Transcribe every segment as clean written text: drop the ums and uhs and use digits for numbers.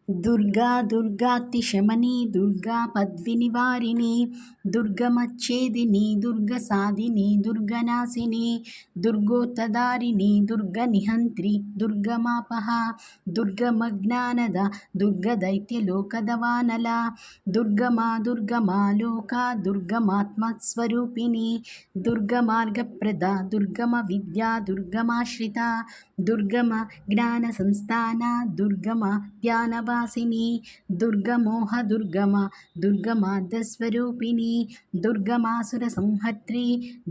दुर्गा दुर्गातिशमनी दुर्गा पद्विनिवारिणी दुर्गमच्छेदिनी दुर्गसादिनी दुर्गनाशिनी दुर्गोत्तदारिणी दुर्गनिहन्त्री दुर्गमापहा दुर्गमज्ञानद दुर्गदैत्यलोकदवानला दुर्गमा लोका दुर्गमात्मस्वरूपिणी दुर्गमार्गप्रदा दुर्गमविद्या दुर्गमाश्रिता दुर्गम ज्ञानसंस्थाना दुर्गम ध्यानवासिनी दुर्गमोह दुर्गमार्धस्वरूपिणी दुर्गमासुरसंहर्त्री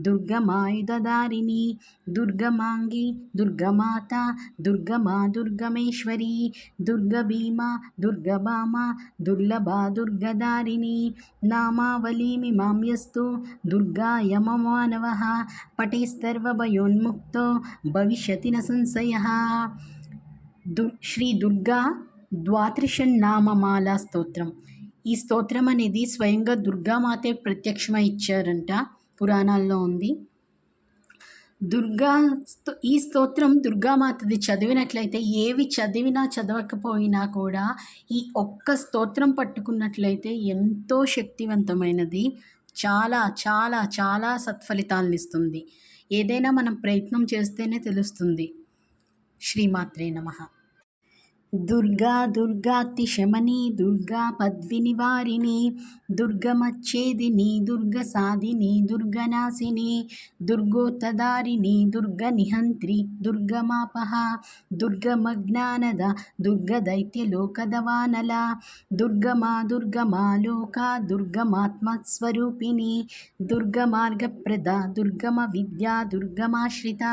दुर्गमायुधधारिणी दुर्गमांगी दुर्गमाता दुर्गमेश्वरी दुर्गभीमा दुर्गभामा दुर्लभा दुर्गधारिणी नामावलीमिमां यस्तु दुर्गायममानवः पठेत्सर्वभयोन्मुक्तो भविष्यति न संशयः। శ్రీ దుర్గా ద్వాత్రిషన్నామమాల స్తోత్రం. ఈ స్తోత్రం అనేది స్వయంగా దుర్గామాతే ప్రత్యక్షమై ఇచ్చారంట, పురాణాల్లో ఉంది. ఈ స్తోత్రం దుర్గామాతది చదివినట్లయితే ఏవి చదివినా చదవకపోయినా కూడా ఈ ఒక్క స్తోత్రం పట్టుకున్నట్లయితే ఎంతో శక్తివంతమైనది, చాలా చాలా చాలా సత్ఫలితాలను ఇస్తుంది. ఏదైనా మనం ప్రయత్నం చేస్తేనే తెలుస్తుంది. శ్రీమాత్రే నమః. दुर्गा दुर्गातिशमनी दुर्गा पद्विनिवारिणी दुर्गमच्छेदिनी दुर्गसादिनी दुर्गनाशिनी दुर्गोत्तदारिणी दुर्गनिहन्त्री दुर्गमापहा दुर्गमज्ञानद दुर्गदैत्यलोकदवानला दुर्गमा लोका दुर्गमात्मस्वरूपिणी दुर्गमार्गप्रदा दुर्गमविद्या दुर्गमाश्रिता